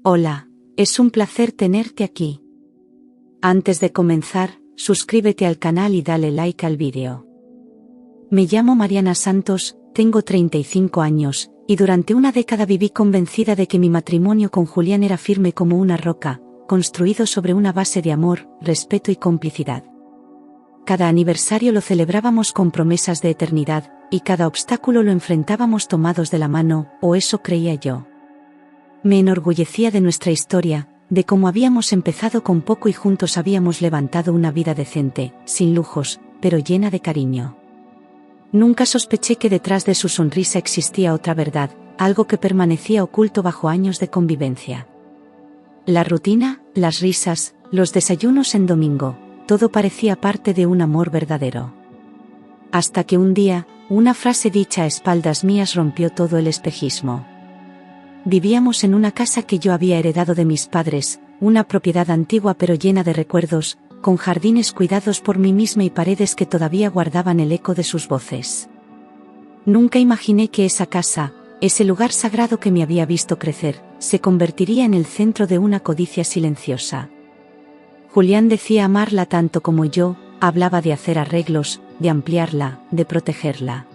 Hola, es un placer tenerte aquí. Antes de comenzar, suscríbete al canal y dale like al vídeo. Me llamo Mariana Santos, tengo 35 años, y durante una década viví convencida de que mi matrimonio con Julián era firme como una roca, construido sobre una base de amor, respeto y complicidad. Cada aniversario lo celebrábamos con promesas de eternidad, y cada obstáculo lo enfrentábamos tomados de la mano, o eso creía yo. Me enorgullecía de nuestra historia, de cómo habíamos empezado con poco y juntos habíamos levantado una vida decente, sin lujos, pero llena de cariño. Nunca sospeché que detrás de su sonrisa existía otra verdad, algo que permanecía oculto bajo años de convivencia. La rutina, las risas, los desayunos en domingo, todo parecía parte de un amor verdadero. Hasta que un día, una frase dicha a espaldas mías rompió todo el espejismo. Vivíamos en una casa que yo había heredado de mis padres, una propiedad antigua pero llena de recuerdos, con jardines cuidados por mí misma y paredes que todavía guardaban el eco de sus voces. Nunca imaginé que esa casa, ese lugar sagrado que me había visto crecer, se convertiría en el centro de una codicia silenciosa. Julián decía amarla tanto como yo, hablaba de hacer arreglos, de ampliarla, de protegerla.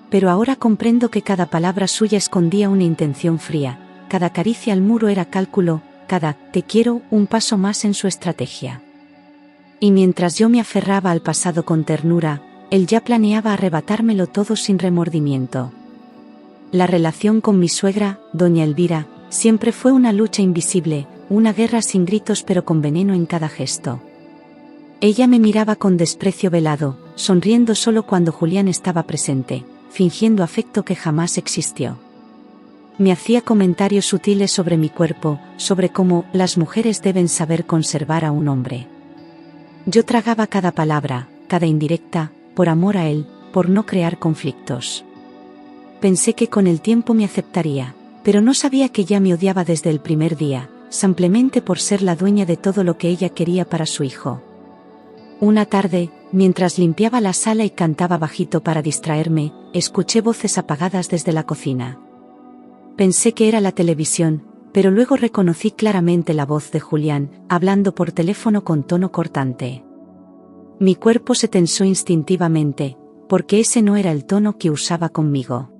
Pero ahora comprendo que cada palabra suya escondía una intención fría, cada caricia al muro era cálculo, cada «te quiero» un paso más en su estrategia. Y mientras yo me aferraba al pasado con ternura, él ya planeaba arrebatármelo todo sin remordimiento. La relación con mi suegra, doña Elvira, siempre fue una lucha invisible, una guerra sin gritos pero con veneno en cada gesto. Ella me miraba con desprecio velado, sonriendo solo cuando Julián estaba presente, fingiendo afecto que jamás existió. Me hacía comentarios sutiles sobre mi cuerpo, sobre cómo las mujeres deben saber conservar a un hombre. Yo tragaba cada palabra, cada indirecta, por amor a él, por no crear conflictos. Pensé que con el tiempo me aceptaría, pero no sabía que ya me odiaba desde el primer día, simplemente por ser la dueña de todo lo que ella quería para su hijo. Una tarde, mientras limpiaba la sala y cantaba bajito para distraerme, escuché voces apagadas desde la cocina. Pensé que era la televisión, pero luego reconocí claramente la voz de Julián, hablando por teléfono con tono cortante. Mi cuerpo se tensó instintivamente, porque ese no era el tono que usaba conmigo.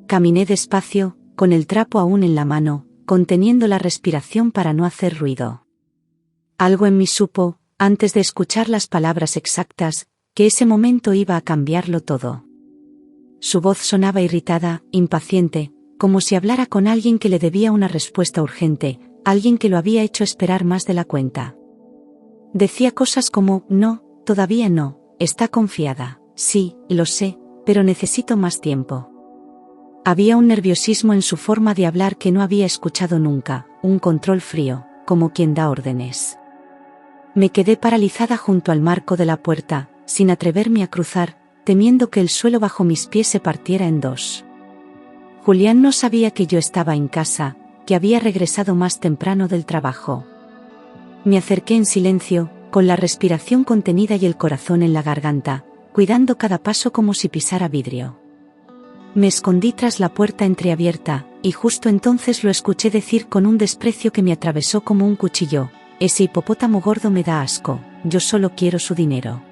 Caminé despacio, con el trapo aún en la mano, conteniendo la respiración para no hacer ruido. Algo en mí supo, antes de escuchar las palabras exactas, que ese momento iba a cambiarlo todo. Su voz sonaba irritada, impaciente, como si hablara con alguien que le debía una respuesta urgente, alguien que lo había hecho esperar más de la cuenta. Decía cosas como, no, todavía no, está confiada, sí, lo sé, pero necesito más tiempo. Había un nerviosismo en su forma de hablar que no había escuchado nunca, un control frío, como quien da órdenes. Me quedé paralizada junto al marco de la puerta, sin atreverme a cruzar, temiendo que el suelo bajo mis pies se partiera en dos. Julián no sabía que yo estaba en casa, que había regresado más temprano del trabajo. Me acerqué en silencio, con la respiración contenida y el corazón en la garganta, cuidando cada paso como si pisara vidrio. Me escondí tras la puerta entreabierta, y justo entonces lo escuché decir con un desprecio que me atravesó como un cuchillo: «Ese hipopótamo gordo me da asco, yo solo quiero su dinero».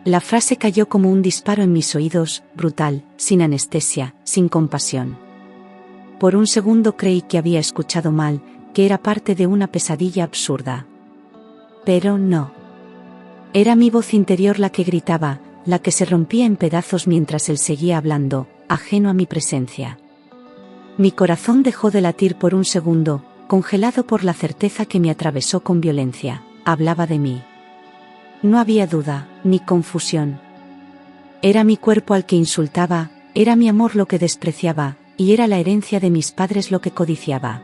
La frase cayó como un disparo en mis oídos, brutal, sin anestesia, sin compasión. Por un segundo creí que había escuchado mal, que era parte de una pesadilla absurda. Pero no. Era mi voz interior la que gritaba, la que se rompía en pedazos mientras él seguía hablando, ajeno a mi presencia. Mi corazón dejó de latir por un segundo, congelado por la certeza que me atravesó con violencia. Hablaba de mí. No había duda, ni confusión. Era mi cuerpo al que insultaba, era mi amor lo que despreciaba, y era la herencia de mis padres lo que codiciaba.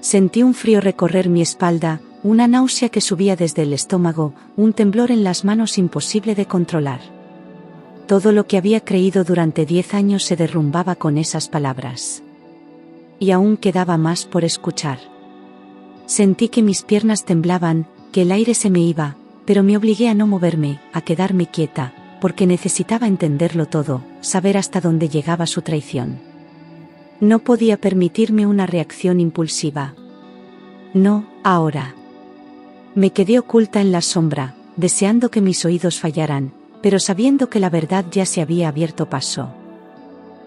Sentí un frío recorrer mi espalda, una náusea que subía desde el estómago, un temblor en las manos imposible de controlar. Todo lo que había creído durante 10 años se derrumbaba con esas palabras. Y aún quedaba más por escuchar. Sentí que mis piernas temblaban, que el aire se me iba, pero me obligué a no moverme, a quedarme quieta, porque necesitaba entenderlo todo, saber hasta dónde llegaba su traición. No podía permitirme una reacción impulsiva. No, ahora. Me quedé oculta en la sombra, deseando que mis oídos fallaran, pero sabiendo que la verdad ya se había abierto paso.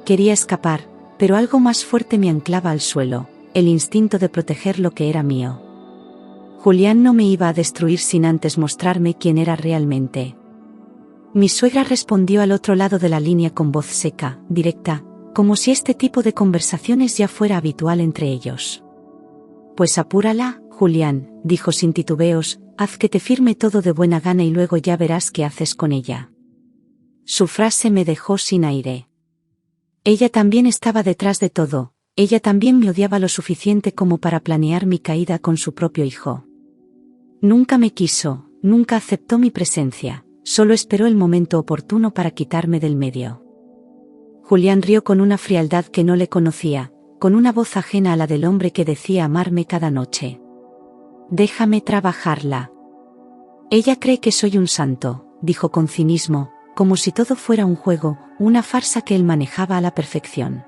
Quería escapar, pero algo más fuerte me anclaba al suelo, el instinto de proteger lo que era mío. Julián no me iba a destruir sin antes mostrarme quién era realmente. Mi suegra respondió al otro lado de la línea con voz seca, directa, como si este tipo de conversaciones ya fuera habitual entre ellos. Pues apúrala, Julián, dijo sin titubeos, haz que te firme todo de buena gana y luego ya verás qué haces con ella. Su frase me dejó sin aire. Ella también estaba detrás de todo, ella también me odiaba lo suficiente como para planear mi caída con su propio hijo. Nunca me quiso, nunca aceptó mi presencia, solo esperó el momento oportuno para quitarme del medio. Julián rió con una frialdad que no le conocía, con una voz ajena a la del hombre que decía amarme cada noche. Déjame trabajarla. Ella cree que soy un santo, dijo con cinismo, como si todo fuera un juego, una farsa que él manejaba a la perfección.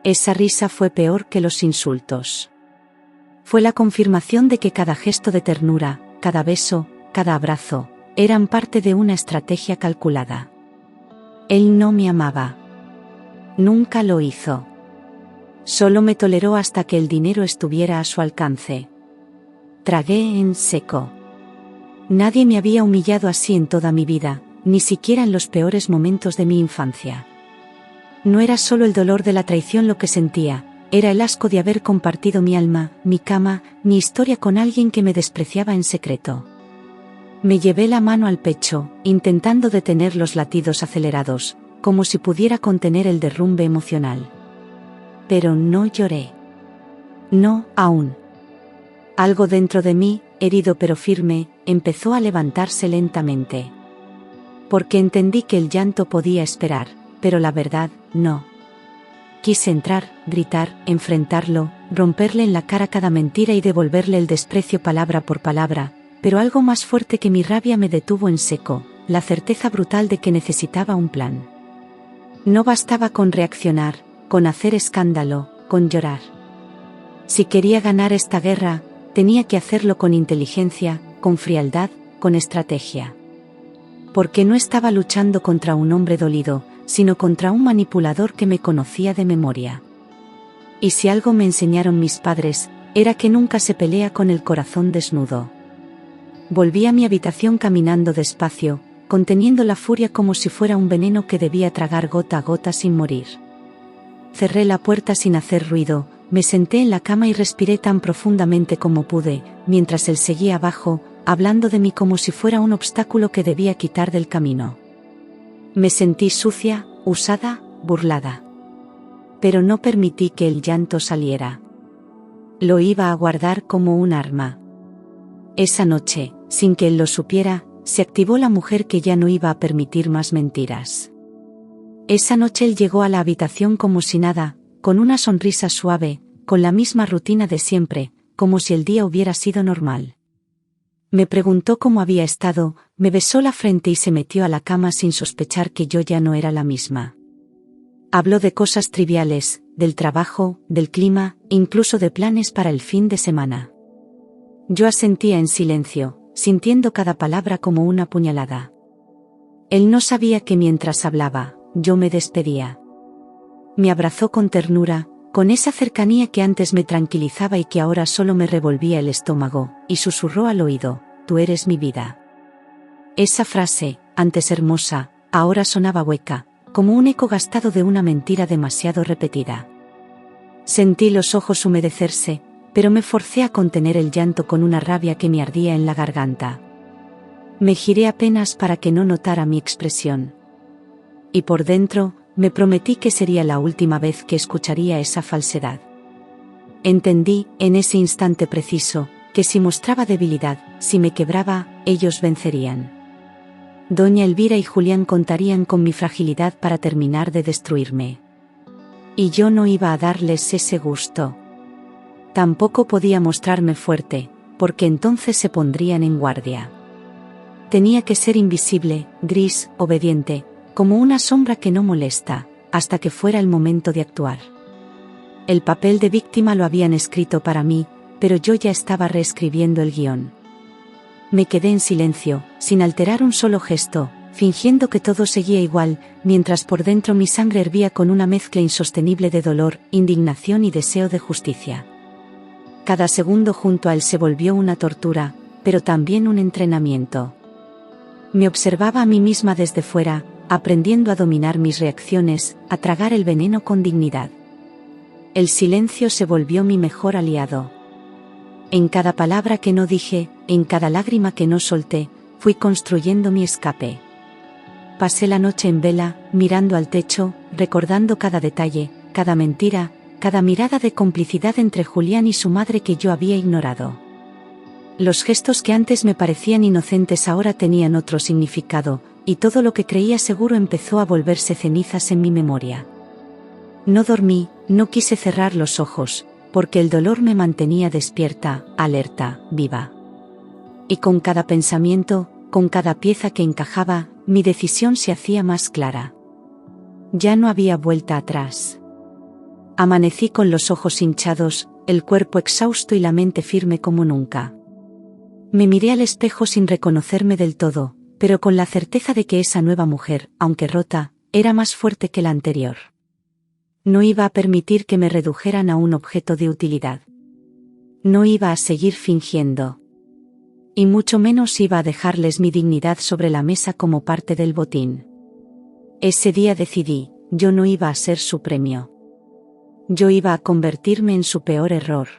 Esa risa fue peor que los insultos. Fue la confirmación de que cada gesto de ternura, cada beso, cada abrazo, eran parte de una estrategia calculada. Él no me amaba. Nunca lo hizo. Solo me toleró hasta que el dinero estuviera a su alcance. Tragué en seco. Nadie me había humillado así en toda mi vida, ni siquiera en los peores momentos de mi infancia. No era solo el dolor de la traición lo que sentía, era el asco de haber compartido mi alma, mi cama, mi historia con alguien que me despreciaba en secreto. Me llevé la mano al pecho, intentando detener los latidos acelerados, como si pudiera contener el derrumbe emocional. Pero no lloré. No, aún. Algo dentro de mí, herido pero firme, empezó a levantarse lentamente. Porque entendí que el llanto podía esperar, pero la verdad, no. Quise entrar, gritar, enfrentarlo, romperle en la cara cada mentira y devolverle el desprecio palabra por palabra, pero algo más fuerte que mi rabia me detuvo en seco, la certeza brutal de que necesitaba un plan. No bastaba con reaccionar, con hacer escándalo, con llorar. Si quería ganar esta guerra, tenía que hacerlo con inteligencia, con frialdad, con estrategia. Porque no estaba luchando contra un hombre dolido, sino contra un manipulador que me conocía de memoria. Y si algo me enseñaron mis padres, era que nunca se pelea con el corazón desnudo. Volví a mi habitación caminando despacio, conteniendo la furia como si fuera un veneno que debía tragar gota a gota sin morir. Cerré la puerta sin hacer ruido, me senté en la cama y respiré tan profundamente como pude, mientras él seguía abajo, hablando de mí como si fuera un obstáculo que debía quitar del camino. Me sentí sucia, usada, burlada. Pero no permití que el llanto saliera. Lo iba a guardar como un arma. Esa noche, sin que él lo supiera, se activó la mujer que ya no iba a permitir más mentiras. Esa noche él llegó a la habitación como si nada, con una sonrisa suave, con la misma rutina de siempre, como si el día hubiera sido normal. Me preguntó cómo había estado, me besó la frente y se metió a la cama sin sospechar que yo ya no era la misma. Habló de cosas triviales, del trabajo, del clima, incluso de planes para el fin de semana. Yo asentía en silencio, sintiendo cada palabra como una puñalada. Él no sabía que mientras hablaba, yo me despedía. Me abrazó con ternura, con esa cercanía que antes me tranquilizaba y que ahora solo me revolvía el estómago, y susurró al oído: «Tú eres mi vida». Esa frase, antes hermosa, ahora sonaba hueca, como un eco gastado de una mentira demasiado repetida. Sentí los ojos humedecerse, pero me forcé a contener el llanto con una rabia que me ardía en la garganta. Me giré apenas para que no notara mi expresión. Y por dentro, me prometí que sería la última vez que escucharía esa falsedad. Entendí, en ese instante preciso, que si mostraba debilidad, si me quebraba, ellos vencerían. Doña Elvira y Julián contarían con mi fragilidad para terminar de destruirme. Y yo no iba a darles ese gusto. Tampoco podía mostrarme fuerte, porque entonces se pondrían en guardia. Tenía que ser invisible, gris, obediente, como una sombra que no molesta, hasta que fuera el momento de actuar. El papel de víctima lo habían escrito para mí, pero yo ya estaba reescribiendo el guión. Me quedé en silencio, sin alterar un solo gesto, fingiendo que todo seguía igual, mientras por dentro mi sangre hervía con una mezcla insostenible de dolor, indignación y deseo de justicia. Cada segundo junto a él se volvió una tortura, pero también un entrenamiento. Me observaba a mí misma desde fuera, aprendiendo a dominar mis reacciones, a tragar el veneno con dignidad. El silencio se volvió mi mejor aliado. En cada palabra que no dije, en cada lágrima que no solté, fui construyendo mi escape. Pasé la noche en vela, mirando al techo, recordando cada detalle, cada mentira, cada mirada de complicidad entre Julián y su madre que yo había ignorado. Los gestos que antes me parecían inocentes ahora tenían otro significado, y todo lo que creía seguro empezó a volverse cenizas en mi memoria. No dormí, no quise cerrar los ojos, porque el dolor me mantenía despierta, alerta, viva. Y con cada pensamiento, con cada pieza que encajaba, mi decisión se hacía más clara. Ya no había vuelta atrás. Amanecí con los ojos hinchados, el cuerpo exhausto y la mente firme como nunca. Me miré al espejo sin reconocerme del todo, pero con la certeza de que esa nueva mujer, aunque rota, era más fuerte que la anterior. No iba a permitir que me redujeran a un objeto de utilidad. No iba a seguir fingiendo. Y mucho menos iba a dejarles mi dignidad sobre la mesa como parte del botín. Ese día decidí, yo no iba a ser su premio. Yo iba a convertirme en su peor error.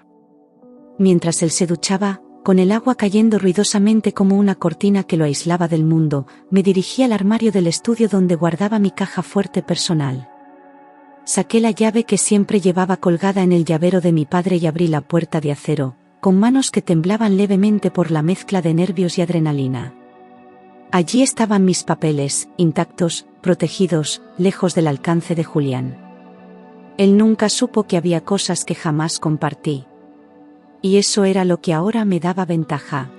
Mientras él se duchaba, con el agua cayendo ruidosamente como una cortina que lo aislaba del mundo, me dirigí al armario del estudio donde guardaba mi caja fuerte personal. Saqué la llave que siempre llevaba colgada en el llavero de mi padre y abrí la puerta de acero, con manos que temblaban levemente por la mezcla de nervios y adrenalina. Allí estaban mis papeles, intactos, protegidos, lejos del alcance de Julián. Él nunca supo que había cosas que jamás compartí. Y eso era lo que ahora me daba ventaja.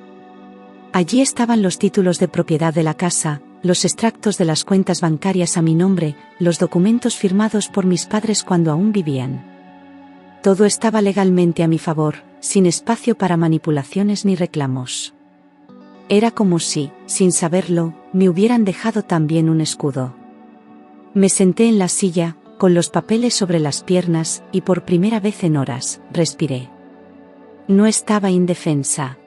Allí estaban los títulos de propiedad de la casa, los extractos de las cuentas bancarias a mi nombre, los documentos firmados por mis padres cuando aún vivían. Todo estaba legalmente a mi favor, sin espacio para manipulaciones ni reclamos. Era como si, sin saberlo, me hubieran dejado también un escudo. Me senté en la silla, con los papeles sobre las piernas, y por primera vez en horas, respiré. No estaba indefensa.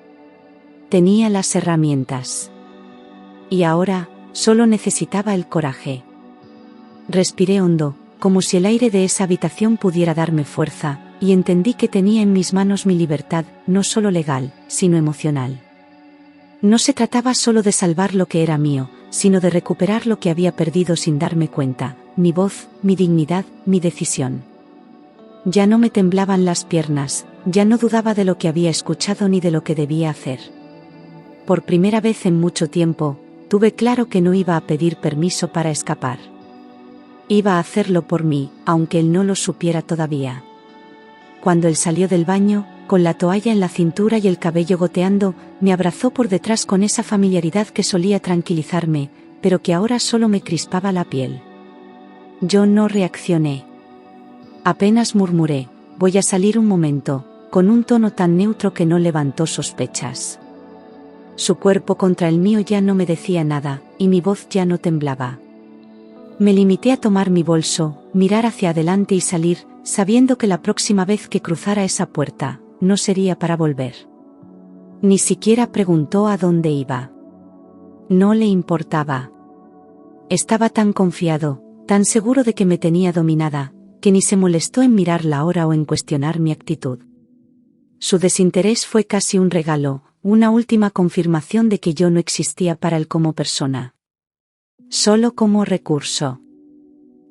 Tenía las herramientas. Y ahora, solo necesitaba el coraje. Respiré hondo, como si el aire de esa habitación pudiera darme fuerza, y entendí que tenía en mis manos mi libertad, no solo legal, sino emocional. No se trataba solo de salvar lo que era mío, sino de recuperar lo que había perdido sin darme cuenta, mi voz, mi dignidad, mi decisión. Ya no me temblaban las piernas, ya no dudaba de lo que había escuchado ni de lo que debía hacer. Por primera vez en mucho tiempo, tuve claro que no iba a pedir permiso para escapar. Iba a hacerlo por mí, aunque él no lo supiera todavía. Cuando él salió del baño, con la toalla en la cintura y el cabello goteando, me abrazó por detrás con esa familiaridad que solía tranquilizarme, pero que ahora solo me crispaba la piel. Yo no reaccioné. Apenas murmuré, voy a salir un momento, con un tono tan neutro que no levantó sospechas. Su cuerpo contra el mío ya no me decía nada, y mi voz ya no temblaba. Me limité a tomar mi bolso, mirar hacia adelante y salir, sabiendo que la próxima vez que cruzara esa puerta, no sería para volver. Ni siquiera preguntó a dónde iba. No le importaba. Estaba tan confiado, tan seguro de que me tenía dominada, que ni se molestó en mirar la hora o en cuestionar mi actitud. Su desinterés fue casi un regalo, una última confirmación de que yo no existía para él como persona. Solo como recurso.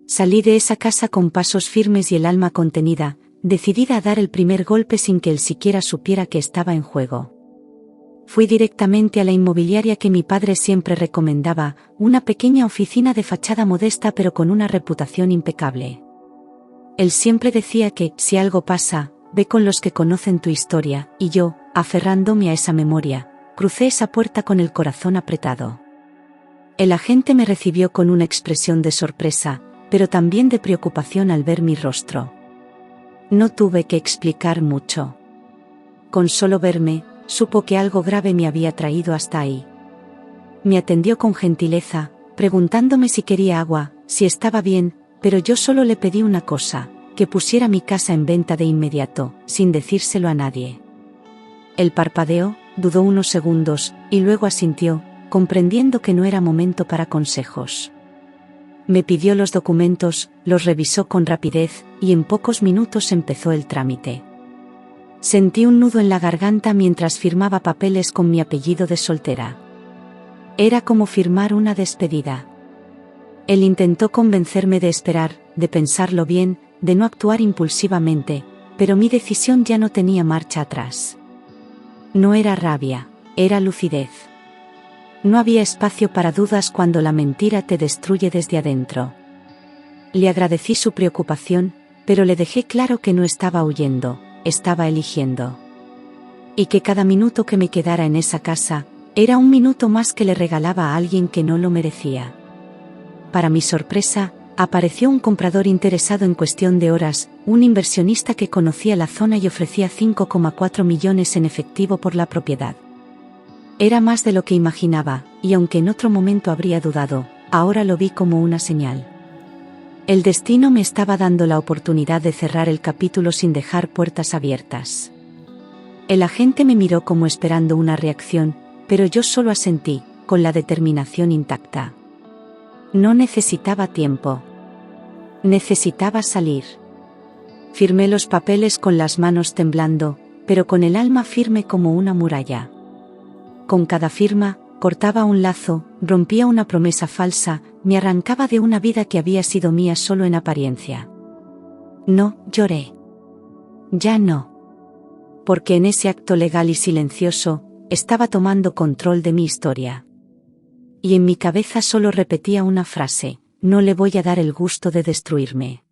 Salí de esa casa con pasos firmes y el alma contenida, decidida a dar el primer golpe sin que él siquiera supiera que estaba en juego. Fui directamente a la inmobiliaria que mi padre siempre recomendaba, una pequeña oficina de fachada modesta pero con una reputación impecable. Él siempre decía que, si algo pasa, ve con los que conocen tu historia, y yo, aferrándome a esa memoria, crucé esa puerta con el corazón apretado. El agente me recibió con una expresión de sorpresa, pero también de preocupación al ver mi rostro. No tuve que explicar mucho. Con solo verme, supo que algo grave me había traído hasta ahí. Me atendió con gentileza, preguntándome si quería agua, si estaba bien, pero yo solo le pedí una cosa, que pusiera mi casa en venta de inmediato, sin decírselo a nadie. Él parpadeó, dudó unos segundos, y luego asintió, comprendiendo que no era momento para consejos. Me pidió los documentos, los revisó con rapidez, y en pocos minutos empezó el trámite. Sentí un nudo en la garganta mientras firmaba papeles con mi apellido de soltera. Era como firmar una despedida. Él intentó convencerme de esperar, de pensarlo bien, de no actuar impulsivamente, pero mi decisión ya no tenía marcha atrás. No era rabia, era lucidez. No había espacio para dudas cuando la mentira te destruye desde adentro. Le agradecí su preocupación, pero le dejé claro que no estaba huyendo, estaba eligiendo. Y que cada minuto que me quedara en esa casa, era un minuto más que le regalaba a alguien que no lo merecía. Para mi sorpresa, apareció un comprador interesado en cuestión de horas, un inversionista que conocía la zona y ofrecía 5,4 millones en efectivo por la propiedad. Era más de lo que imaginaba, y aunque en otro momento habría dudado, ahora lo vi como una señal. El destino me estaba dando la oportunidad de cerrar el capítulo sin dejar puertas abiertas. El agente me miró como esperando una reacción, pero yo solo asentí, con la determinación intacta. No necesitaba tiempo. Necesitaba salir. Firmé los papeles con las manos temblando, pero con el alma firme como una muralla. Con cada firma, cortaba un lazo, rompía una promesa falsa, me arrancaba de una vida que había sido mía solo en apariencia. No, lloré. Ya no. Porque en ese acto legal y silencioso, estaba tomando control de mi historia. Y en mi cabeza solo repetía una frase: no le voy a dar el gusto de destruirme.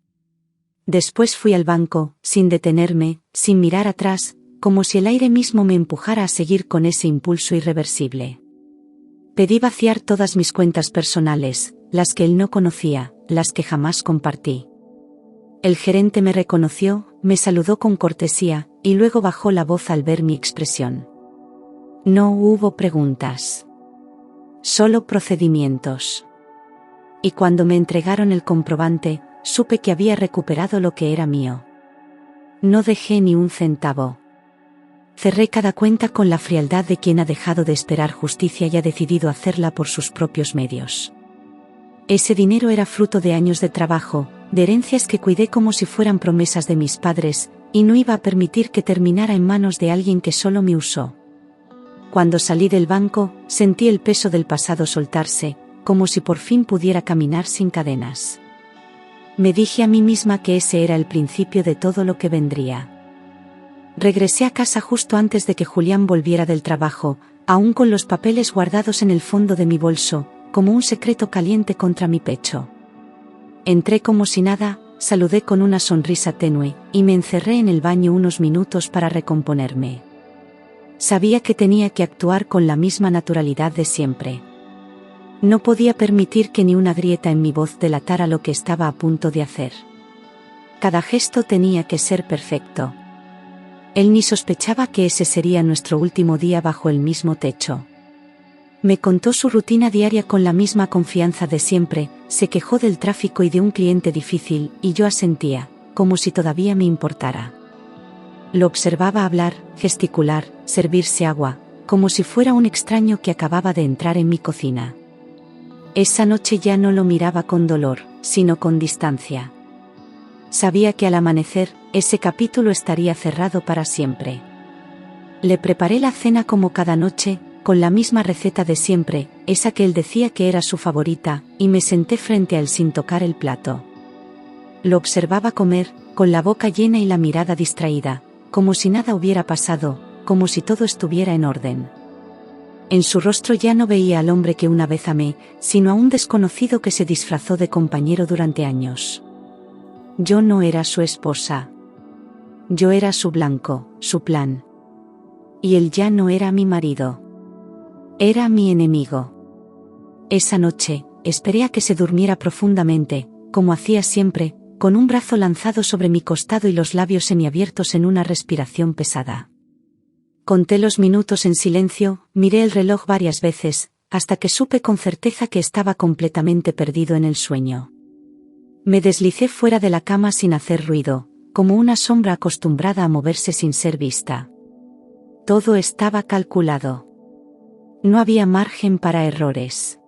Después fui al banco, sin detenerme, sin mirar atrás, como si el aire mismo me empujara a seguir con ese impulso irreversible. Pedí vaciar todas mis cuentas personales, las que él no conocía, las que jamás compartí. El gerente me reconoció, me saludó con cortesía, y luego bajó la voz al ver mi expresión. No hubo preguntas. Solo procedimientos. Y cuando me entregaron el comprobante, supe que había recuperado lo que era mío. No dejé ni un centavo. Cerré cada cuenta con la frialdad de quien ha dejado de esperar justicia y ha decidido hacerla por sus propios medios. Ese dinero era fruto de años de trabajo, de herencias que cuidé como si fueran promesas de mis padres, y no iba a permitir que terminara en manos de alguien que solo me usó. Cuando salí del banco, sentí el peso del pasado soltarse, como si por fin pudiera caminar sin cadenas. Me dije a mí misma que ese era el principio de todo lo que vendría. Regresé a casa justo antes de que Julián volviera del trabajo, aún con los papeles guardados en el fondo de mi bolso, como un secreto caliente contra mi pecho. Entré como si nada, saludé con una sonrisa tenue, y me encerré en el baño unos minutos para recomponerme. Sabía que tenía que actuar con la misma naturalidad de siempre. No podía permitir que ni una grieta en mi voz delatara lo que estaba a punto de hacer. Cada gesto tenía que ser perfecto. Él ni sospechaba que ese sería nuestro último día bajo el mismo techo. Me contó su rutina diaria con la misma confianza de siempre, se quejó del tráfico y de un cliente difícil, y yo asentía, como si todavía me importara. Lo observaba hablar, gesticular, servirse agua, como si fuera un extraño que acababa de entrar en mi cocina. Esa noche ya no lo miraba con dolor, sino con distancia. Sabía que al amanecer, ese capítulo estaría cerrado para siempre. Le preparé la cena como cada noche, con la misma receta de siempre, esa que él decía que era su favorita, y me senté frente a él sin tocar el plato. Lo observaba comer, con la boca llena y la mirada distraída, como si nada hubiera pasado, como si todo estuviera en orden. En su rostro ya no veía al hombre que una vez amé, sino a un desconocido que se disfrazó de compañero durante años. Yo no era su esposa. Yo era su blanco, su plan. Y él ya no era mi marido. Era mi enemigo. Esa noche, esperé a que se durmiera profundamente, como hacía siempre, con un brazo lanzado sobre mi costado y los labios semiabiertos en una respiración pesada. Conté los minutos en silencio, miré el reloj varias veces, hasta que supe con certeza que estaba completamente perdido en el sueño. Me deslicé fuera de la cama sin hacer ruido, como una sombra acostumbrada a moverse sin ser vista. Todo estaba calculado. No había margen para errores.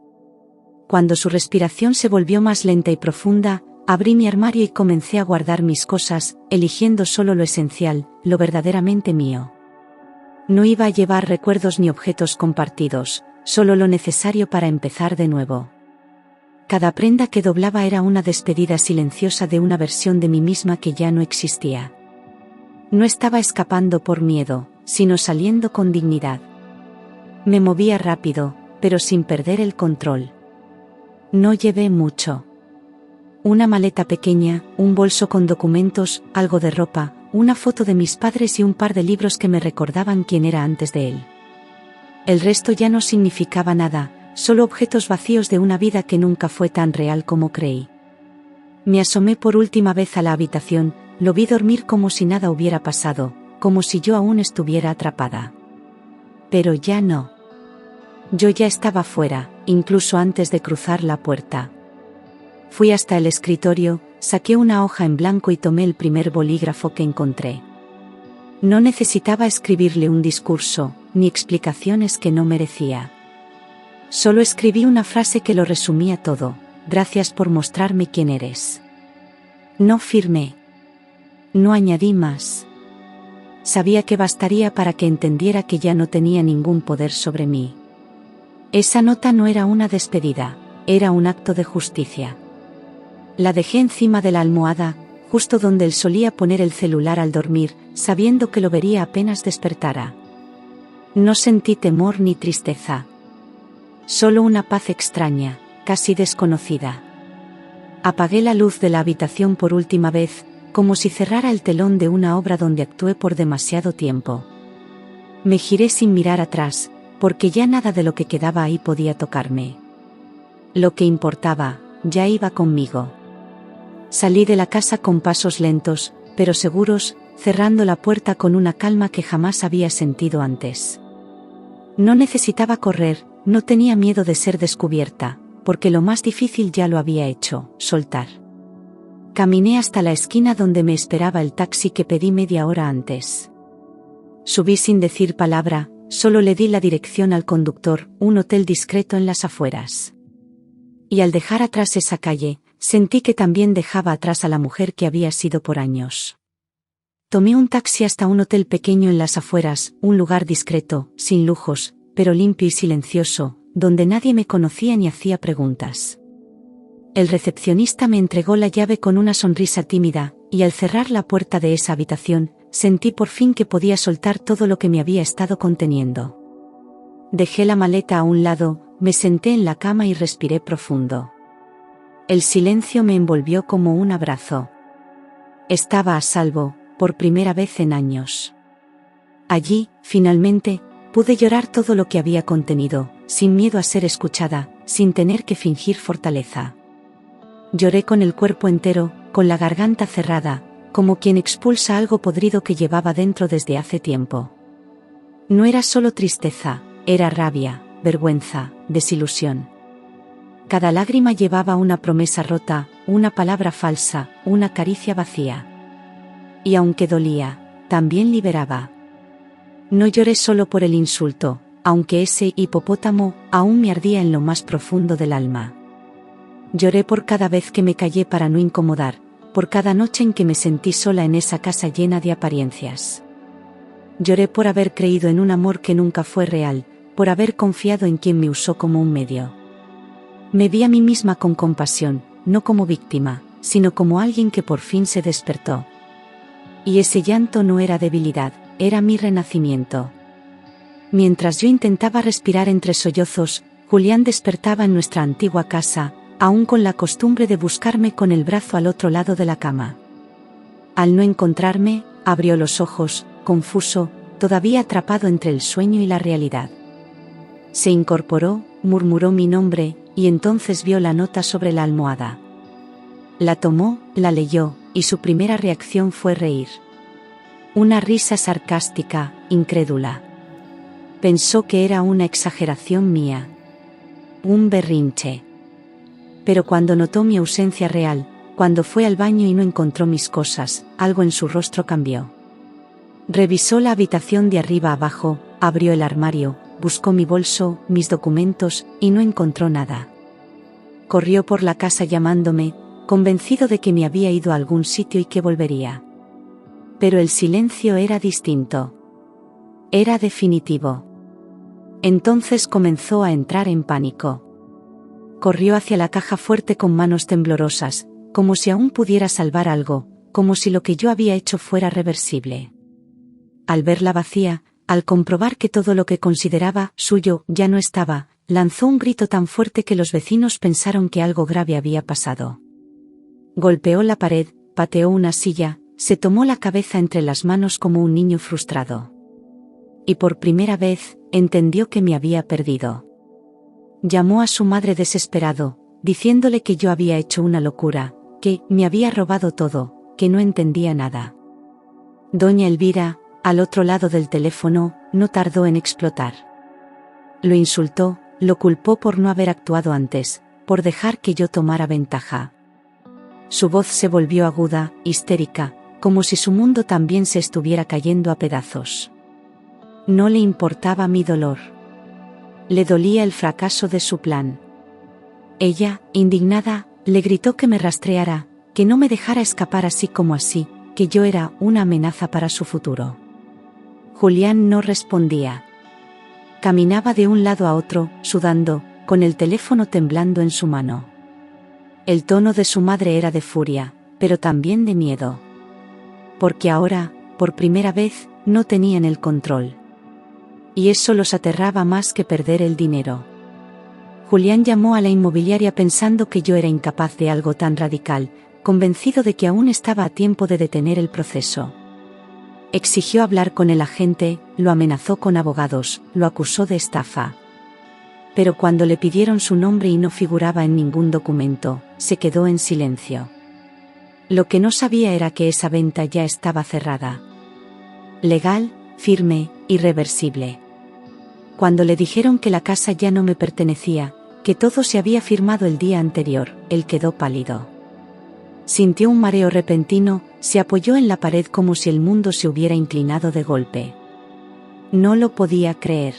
Cuando su respiración se volvió más lenta y profunda, abrí mi armario y comencé a guardar mis cosas, eligiendo solo lo esencial, lo verdaderamente mío. No iba a llevar recuerdos ni objetos compartidos, solo lo necesario para empezar de nuevo. Cada prenda que doblaba era una despedida silenciosa de una versión de mí misma que ya no existía. No estaba escapando por miedo, sino saliendo con dignidad. Me movía rápido, pero sin perder el control. No llevé mucho. Una maleta pequeña, un bolso con documentos, algo de ropa, una foto de mis padres y un par de libros que me recordaban quién era antes de él. El resto ya no significaba nada, solo objetos vacíos de una vida que nunca fue tan real como creí. Me asomé por última vez a la habitación, lo vi dormir como si nada hubiera pasado, como si yo aún estuviera atrapada. Pero ya no. Yo ya estaba fuera, incluso antes de cruzar la puerta. Fui hasta el escritorio, saqué una hoja en blanco y tomé el primer bolígrafo que encontré. No necesitaba escribirle un discurso, ni explicaciones que no merecía. Solo escribí una frase que lo resumía todo: gracias por mostrarme quién eres. No firmé. No añadí más. Sabía que bastaría para que entendiera que ya no tenía ningún poder sobre mí. Esa nota no era una despedida, era un acto de justicia. La dejé encima de la almohada, justo donde él solía poner el celular al dormir, sabiendo que lo vería apenas despertara. No sentí temor ni tristeza. Solo una paz extraña, casi desconocida. Apagué la luz de la habitación por última vez, como si cerrara el telón de una obra donde actué por demasiado tiempo. Me giré sin mirar atrás, porque ya nada de lo que quedaba ahí podía tocarme. Lo que importaba, ya iba conmigo. Salí de la casa con pasos lentos, pero seguros, cerrando la puerta con una calma que jamás había sentido antes. No necesitaba correr, no tenía miedo de ser descubierta, porque lo más difícil ya lo había hecho: soltar. Caminé hasta la esquina donde me esperaba el taxi que pedí media hora antes. Subí sin decir palabra, solo le di la dirección al conductor: un hotel discreto en las afueras. Y al dejar atrás esa calle, sentí que también dejaba atrás a la mujer que había sido por años. Tomé un taxi hasta un hotel pequeño en las afueras, un lugar discreto, sin lujos, pero limpio y silencioso, donde nadie me conocía ni hacía preguntas. El recepcionista me entregó la llave con una sonrisa tímida, y al cerrar la puerta de esa habitación, sentí por fin que podía soltar todo lo que me había estado conteniendo. Dejé la maleta a un lado, me senté en la cama y respiré profundo. El silencio me envolvió como un abrazo. Estaba a salvo, por primera vez en años. Allí, finalmente, pude llorar todo lo que había contenido, sin miedo a ser escuchada, sin tener que fingir fortaleza. Lloré con el cuerpo entero, con la garganta cerrada, como quien expulsa algo podrido que llevaba dentro desde hace tiempo. No era solo tristeza, era rabia, vergüenza, desilusión. Cada lágrima llevaba una promesa rota, una palabra falsa, una caricia vacía. Y aunque dolía, también liberaba. No lloré solo por el insulto, aunque ese hipopótamo aún me ardía en lo más profundo del alma. Lloré por cada vez que me callé para no incomodar, por cada noche en que me sentí sola en esa casa llena de apariencias. Lloré por haber creído en un amor que nunca fue real, por haber confiado en quien me usó como un medio. Me vi a mí misma con compasión, no como víctima, sino como alguien que por fin se despertó. Y ese llanto no era debilidad, era mi renacimiento. Mientras yo intentaba respirar entre sollozos, Julián despertaba en nuestra antigua casa, aún con la costumbre de buscarme con el brazo al otro lado de la cama. Al no encontrarme, abrió los ojos, confuso, todavía atrapado entre el sueño y la realidad. Se incorporó, murmuró mi nombre, y entonces vio la nota sobre la almohada. La tomó, la leyó, y su primera reacción fue reír. Una risa sarcástica, incrédula. Pensó que era una exageración mía. Un berrinche. Pero cuando notó mi ausencia real, cuando fue al baño y no encontró mis cosas, algo en su rostro cambió. Revisó la habitación de arriba a abajo, abrió el armario, buscó mi bolso, mis documentos, y no encontró nada. Corrió por la casa llamándome, convencido de que me había ido a algún sitio y que volvería. Pero el silencio era distinto. Era definitivo. Entonces comenzó a entrar en pánico. Corrió hacia la caja fuerte con manos temblorosas, como si aún pudiera salvar algo, como si lo que yo había hecho fuera reversible. Al verla vacía, al comprobar que todo lo que consideraba suyo ya no estaba, lanzó un grito tan fuerte que los vecinos pensaron que algo grave había pasado. Golpeó la pared, pateó una silla, se tomó la cabeza entre las manos como un niño frustrado. Y por primera vez, entendió que me había perdido. Llamó a su madre desesperado, diciéndole que yo había hecho una locura, que me había robado todo, que no entendía nada. Doña Elvira, al otro lado del teléfono, no tardó en explotar. Lo insultó, lo culpó por no haber actuado antes, por dejar que yo tomara ventaja. Su voz se volvió aguda, histérica, como si su mundo también se estuviera cayendo a pedazos. No le importaba mi dolor. Le dolía el fracaso de su plan. Ella, indignada, le gritó que me rastreara, que no me dejara escapar así como así, que yo era una amenaza para su futuro. Julián no respondía. Caminaba de un lado a otro, sudando, con el teléfono temblando en su mano. El tono de su madre era de furia, pero también de miedo. Porque ahora, por primera vez, no tenían el control. Y eso los aterraba más que perder el dinero. Julián llamó a la inmobiliaria pensando que yo era incapaz de algo tan radical, convencido de que aún estaba a tiempo de detener el proceso. Exigió hablar con el agente, lo amenazó con abogados, lo acusó de estafa. Pero cuando le pidieron su nombre y no figuraba en ningún documento, se quedó en silencio. Lo que no sabía era que esa venta ya estaba cerrada. Legal, firme, irreversible. Cuando le dijeron que la casa ya no me pertenecía, que todo se había firmado el día anterior, él quedó pálido. Sintió un mareo repentino, se apoyó en la pared como si el mundo se hubiera inclinado de golpe. No lo podía creer.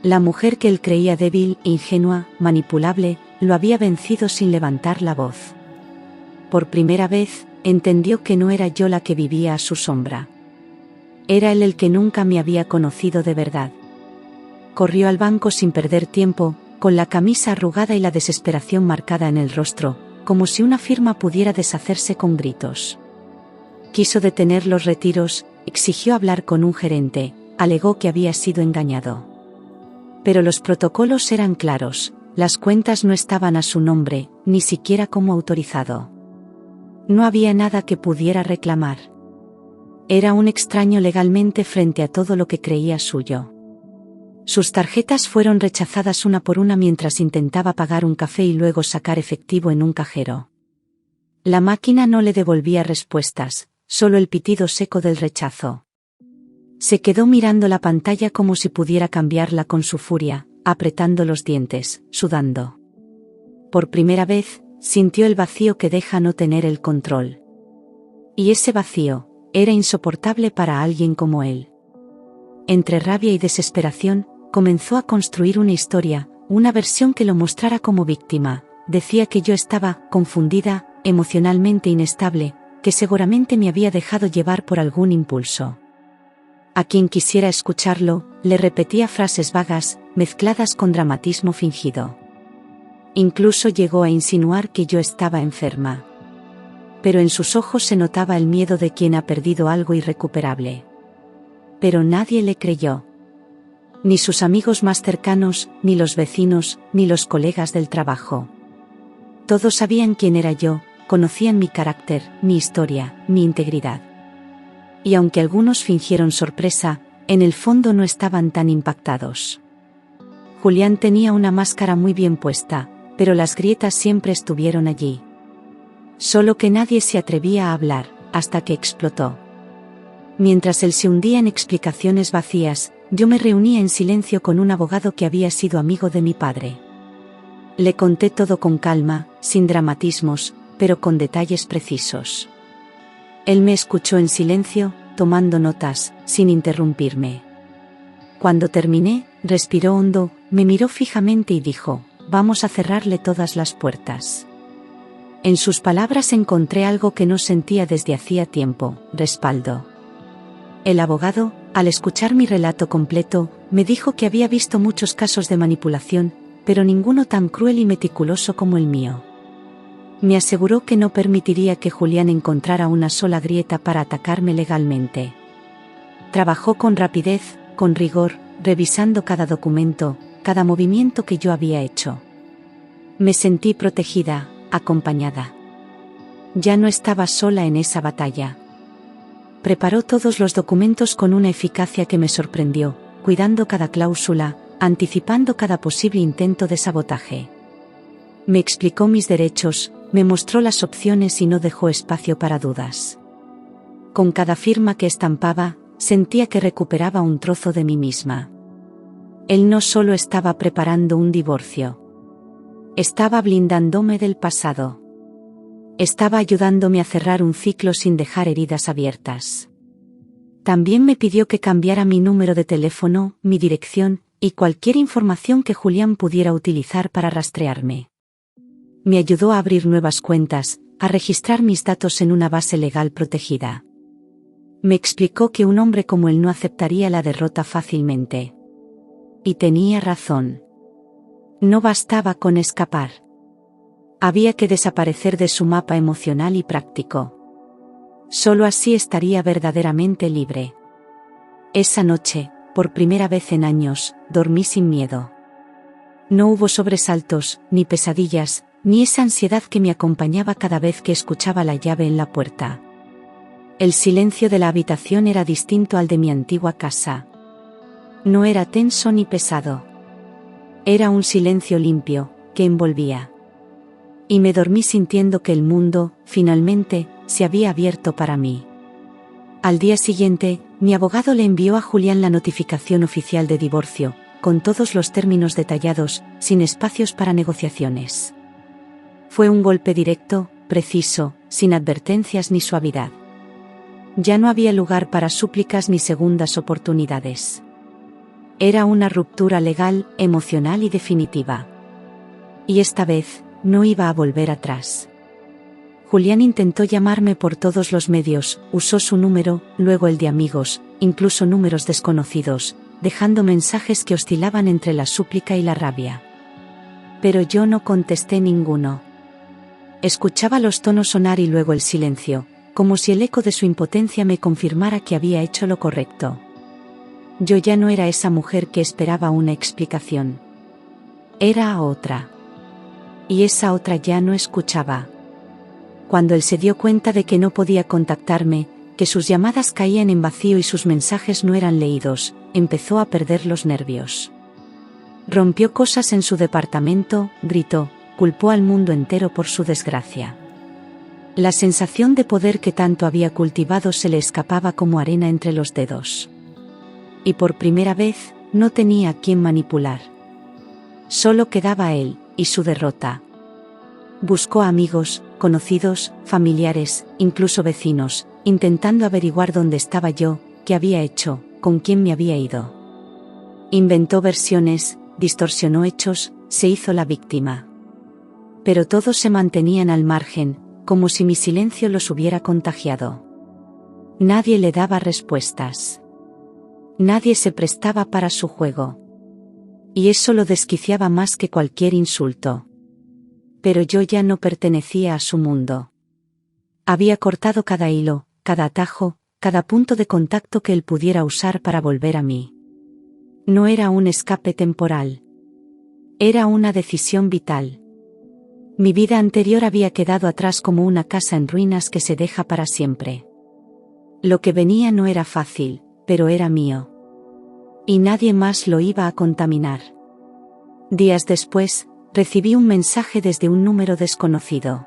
La mujer que él creía débil, ingenua, manipulable, lo había vencido sin levantar la voz. Por primera vez, entendió que no era yo la que vivía a su sombra. Era él el que nunca me había conocido de verdad. Corrió al banco sin perder tiempo, con la camisa arrugada y la desesperación marcada en el rostro, como si una firma pudiera deshacerse con gritos. Quiso detener los retiros, exigió hablar con un gerente, alegó que había sido engañado. Pero los protocolos eran claros, las cuentas no estaban a su nombre, ni siquiera como autorizado. No había nada que pudiera reclamar. Era un extraño legalmente frente a todo lo que creía suyo. Sus tarjetas fueron rechazadas una por una mientras intentaba pagar un café y luego sacar efectivo en un cajero. La máquina no le devolvía respuestas, solo el pitido seco del rechazo. Se quedó mirando la pantalla como si pudiera cambiarla con su furia, apretando los dientes, sudando. Por primera vez, sintió el vacío que deja no tener el control. Y ese vacío era insoportable para alguien como él. Entre rabia y desesperación, comenzó a construir una historia, una versión que lo mostrara como víctima. Decía que yo estaba confundida, emocionalmente inestable, que seguramente me había dejado llevar por algún impulso. A quien quisiera escucharlo, le repetía frases vagas, mezcladas con dramatismo fingido. Incluso llegó a insinuar que yo estaba enferma. Pero en sus ojos se notaba el miedo de quien ha perdido algo irrecuperable. Pero nadie le creyó. Ni sus amigos más cercanos, ni los vecinos, ni los colegas del trabajo. Todos sabían quién era yo, conocían mi carácter, mi historia, mi integridad. Y aunque algunos fingieron sorpresa, en el fondo no estaban tan impactados. Julián tenía una máscara muy bien puesta, pero las grietas siempre estuvieron allí. Solo que nadie se atrevía a hablar, hasta que explotó. Mientras él se hundía en explicaciones vacías, yo me reunía en silencio con un abogado que había sido amigo de mi padre. Le conté todo con calma, sin dramatismos, pero con detalles precisos. Él me escuchó en silencio, tomando notas, sin interrumpirme. Cuando terminé, respiró hondo, me miró fijamente y dijo: «Vamos a cerrarle todas las puertas». En sus palabras encontré algo que no sentía desde hacía tiempo: respaldo. El abogado, al escuchar mi relato completo, me dijo que había visto muchos casos de manipulación, pero ninguno tan cruel y meticuloso como el mío. Me aseguró que no permitiría que Julián encontrara una sola grieta para atacarme legalmente. Trabajó con rapidez, con rigor, revisando cada documento, cada movimiento que yo había hecho. Me sentí protegida, acompañada. Ya no estaba sola en esa batalla. Preparó todos los documentos con una eficacia que me sorprendió, cuidando cada cláusula, anticipando cada posible intento de sabotaje. Me explicó mis derechos, me mostró las opciones y no dejó espacio para dudas. Con cada firma que estampaba, sentía que recuperaba un trozo de mí misma. Él no solo estaba preparando un divorcio. Estaba blindándome del pasado. Estaba ayudándome a cerrar un ciclo sin dejar heridas abiertas. También me pidió que cambiara mi número de teléfono, mi dirección, y cualquier información que Julián pudiera utilizar para rastrearme. Me ayudó a abrir nuevas cuentas, a registrar mis datos en una base legal protegida. Me explicó que un hombre como él no aceptaría la derrota fácilmente. Y tenía razón. No bastaba con escapar. Había que desaparecer de su mapa emocional y práctico. Solo así estaría verdaderamente libre. Esa noche, por primera vez en años, dormí sin miedo. No hubo sobresaltos, ni pesadillas, ni esa ansiedad que me acompañaba cada vez que escuchaba la llave en la puerta. El silencio de la habitación era distinto al de mi antigua casa. No era tenso ni pesado. Era un silencio limpio, que envolvía. Y me dormí sintiendo que el mundo, finalmente, se había abierto para mí. Al día siguiente, mi abogado le envió a Julián la notificación oficial de divorcio, con todos los términos detallados, sin espacios para negociaciones. Fue un golpe directo, preciso, sin advertencias ni suavidad. Ya no había lugar para súplicas ni segundas oportunidades. Era una ruptura legal, emocional y definitiva. Y esta vez, no iba a volver atrás. Julián intentó llamarme por todos los medios, usó su número, luego el de amigos, incluso números desconocidos, dejando mensajes que oscilaban entre la súplica y la rabia. Pero yo no contesté ninguno. Escuchaba los tonos sonar y luego el silencio, como si el eco de su impotencia me confirmara que había hecho lo correcto. Yo ya no era esa mujer que esperaba una explicación. Era otra. Y esa otra ya no escuchaba. Cuando él se dio cuenta de que no podía contactarme, que sus llamadas caían en vacío y sus mensajes no eran leídos, empezó a perder los nervios. Rompió cosas en su departamento, gritó, culpó al mundo entero por su desgracia. La sensación de poder que tanto había cultivado se le escapaba como arena entre los dedos. Y por primera vez, no tenía a quién manipular. Solo quedaba él, y su derrota. Buscó amigos, conocidos, familiares, incluso vecinos, intentando averiguar dónde estaba yo, qué había hecho, con quién me había ido. Inventó versiones, distorsionó hechos, se hizo la víctima. Pero todos se mantenían al margen, como si mi silencio los hubiera contagiado. Nadie le daba respuestas. Nadie se prestaba para su juego. Y eso lo desquiciaba más que cualquier insulto. Pero yo ya no pertenecía a su mundo. Había cortado cada hilo, cada atajo, cada punto de contacto que él pudiera usar para volver a mí. No era un escape temporal. Era una decisión vital. Mi vida anterior había quedado atrás como una casa en ruinas que se deja para siempre. Lo que venía no era fácil, pero era mío. Y nadie más lo iba a contaminar. Días después, recibí un mensaje desde un número desconocido.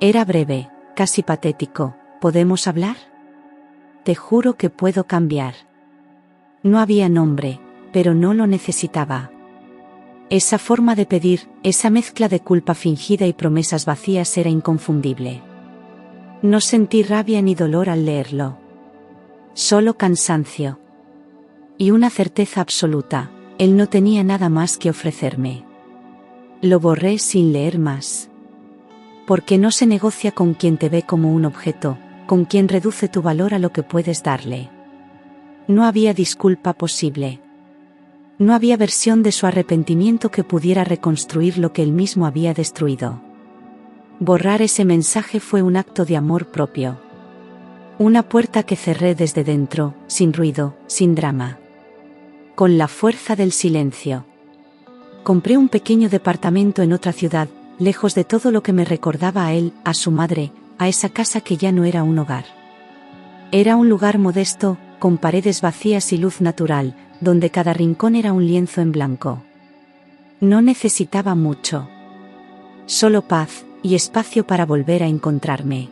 Era breve, casi patético. ¿Podemos hablar? Te juro que puedo cambiar. No había nombre, pero no lo necesitaba. Esa forma de pedir, esa mezcla de culpa fingida y promesas vacías era inconfundible. No sentí rabia ni dolor al leerlo. Solo cansancio. Y una certeza absoluta, él no tenía nada más que ofrecerme. Lo borré sin leer más. Porque no se negocia con quien te ve como un objeto, con quien reduce tu valor a lo que puedes darle. No había disculpa posible. No había versión de su arrepentimiento que pudiera reconstruir lo que él mismo había destruido. Borrar ese mensaje fue un acto de amor propio. Una puerta que cerré desde dentro, sin ruido, sin drama. Con la fuerza del silencio. Compré un pequeño departamento en otra ciudad, lejos de todo lo que me recordaba a él, a su madre, a esa casa que ya no era un hogar. Era un lugar modesto, con paredes vacías y luz natural, donde cada rincón era un lienzo en blanco. No necesitaba mucho. Solo paz, y espacio para volver a encontrarme.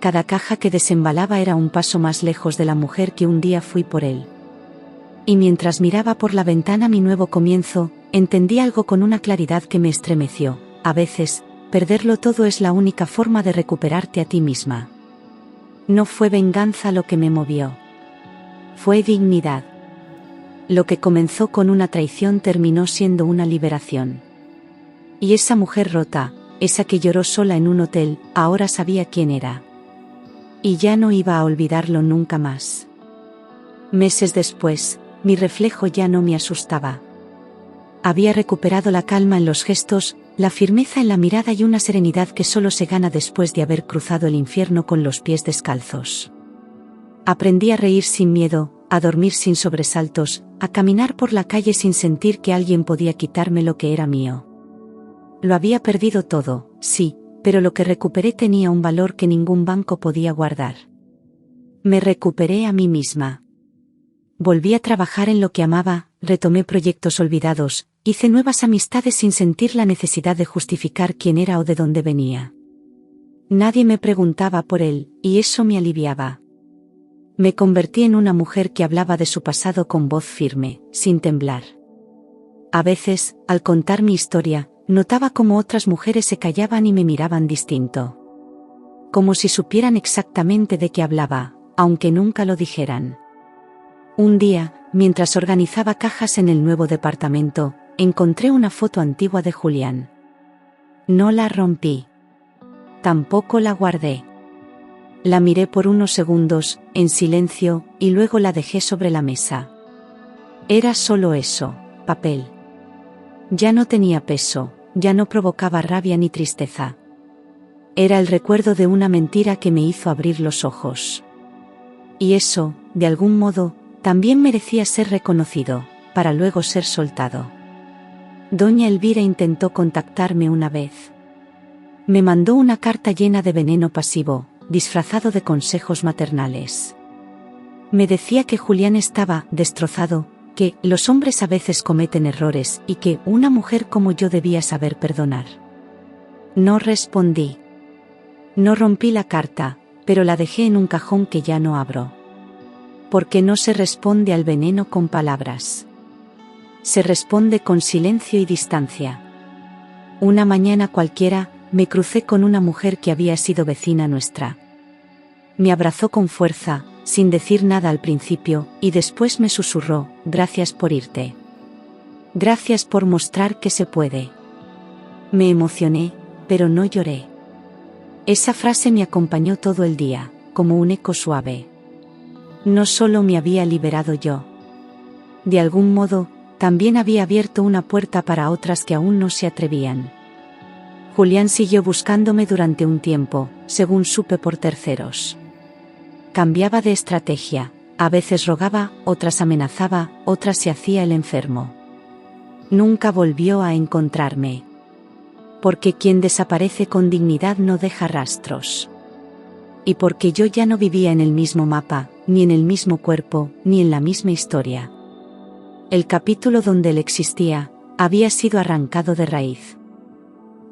Cada caja que desembalaba era un paso más lejos de la mujer que un día fui por él. Y mientras miraba por la ventana mi nuevo comienzo, entendí algo con una claridad que me estremeció. A veces, perderlo todo es la única forma de recuperarte a ti misma. No fue venganza lo que me movió. Fue dignidad. Lo que comenzó con una traición terminó siendo una liberación. Y esa mujer rota, esa que lloró sola en un hotel, ahora sabía quién era. Y ya no iba a olvidarlo nunca más. Meses después, mi reflejo ya no me asustaba. Había recuperado la calma en los gestos, la firmeza en la mirada y una serenidad que solo se gana después de haber cruzado el infierno con los pies descalzos. Aprendí a reír sin miedo, a dormir sin sobresaltos, a caminar por la calle sin sentir que alguien podía quitarme lo que era mío. Lo había perdido todo, sí, pero lo que recuperé tenía un valor que ningún banco podía guardar. Me recuperé a mí misma. Volví a trabajar en lo que amaba, retomé proyectos olvidados, hice nuevas amistades sin sentir la necesidad de justificar quién era o de dónde venía. Nadie me preguntaba por él, y eso me aliviaba. Me convertí en una mujer que hablaba de su pasado con voz firme, sin temblar. A veces, al contar mi historia, notaba cómo otras mujeres se callaban y me miraban distinto. Como si supieran exactamente de qué hablaba, aunque nunca lo dijeran. Un día, mientras organizaba cajas en el nuevo departamento, encontré una foto antigua de Julián. No la rompí. Tampoco la guardé. La miré por unos segundos, en silencio, y luego la dejé sobre la mesa. Era solo eso, papel. Ya no tenía peso, ya no provocaba rabia ni tristeza. Era el recuerdo de una mentira que me hizo abrir los ojos. Y eso, de algún modo, también merecía ser reconocido, para luego ser soltado. Doña Elvira intentó contactarme una vez. Me mandó una carta llena de veneno pasivo, disfrazado de consejos maternales. Me decía que Julián estaba destrozado, que los hombres a veces cometen errores y que una mujer como yo debía saber perdonar. No respondí. No rompí la carta, pero la dejé en un cajón que ya no abro. Porque no se responde al veneno con palabras. Se responde con silencio y distancia. Una mañana cualquiera, me crucé con una mujer que había sido vecina nuestra. Me abrazó con fuerza, sin decir nada al principio, y después me susurró: gracias por irte. Gracias por mostrar que se puede. Me emocioné, pero no lloré. Esa frase me acompañó todo el día, como un eco suave. No solo me había liberado yo. De algún modo, también había abierto una puerta para otras que aún no se atrevían. Julián siguió buscándome durante un tiempo, según supe por terceros. Cambiaba de estrategia, a veces rogaba, otras amenazaba, otras se hacía el enfermo. Nunca volvió a encontrarme. Porque quien desaparece con dignidad no deja rastros. Y porque yo ya no vivía en el mismo mapa, ni en el mismo cuerpo, ni en la misma historia. El capítulo donde él existía, había sido arrancado de raíz.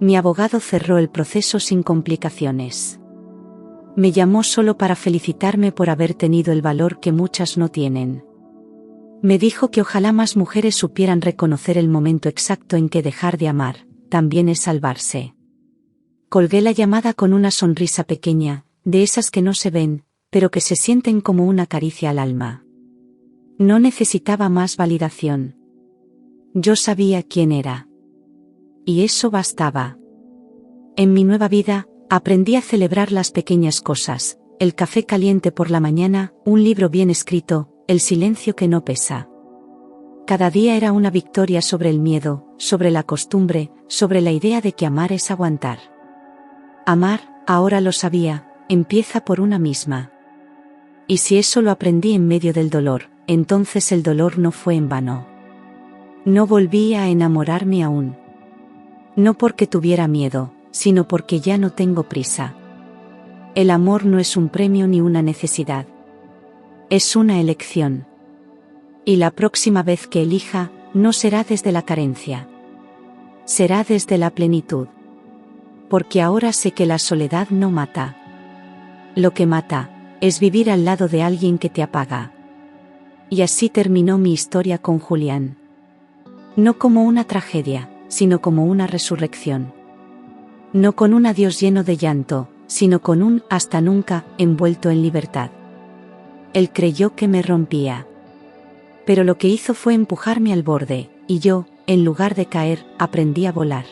Mi abogado cerró el proceso sin complicaciones. Me llamó solo para felicitarme por haber tenido el valor que muchas no tienen. Me dijo que ojalá más mujeres supieran reconocer el momento exacto en que dejar de amar, también es salvarse. Colgué la llamada con una sonrisa pequeña, de esas que no se ven, pero que se sienten como una caricia al alma. No necesitaba más validación. Yo sabía quién era. Y eso bastaba. En mi nueva vida, aprendí a celebrar las pequeñas cosas, el café caliente por la mañana, un libro bien escrito, el silencio que no pesa. Cada día era una victoria sobre el miedo, sobre la costumbre, sobre la idea de que amar es aguantar. Amar, ahora lo sabía, empieza por una misma. Y si eso lo aprendí en medio del dolor, entonces el dolor no fue en vano. No volví a enamorarme aún. No porque tuviera miedo, sino porque ya no tengo prisa. El amor no es un premio ni una necesidad. Es una elección. Y la próxima vez que elija, no será desde la carencia. Será desde la plenitud. Porque ahora sé que la soledad no mata. Lo que mata, es vivir al lado de alguien que te apaga. Y así terminó mi historia con Julián. No como una tragedia, sino como una resurrección. No con un adiós lleno de llanto, sino con un hasta nunca, envuelto en libertad. Él creyó que me rompía. Pero lo que hizo fue empujarme al borde, y yo, en lugar de caer, aprendí a volar.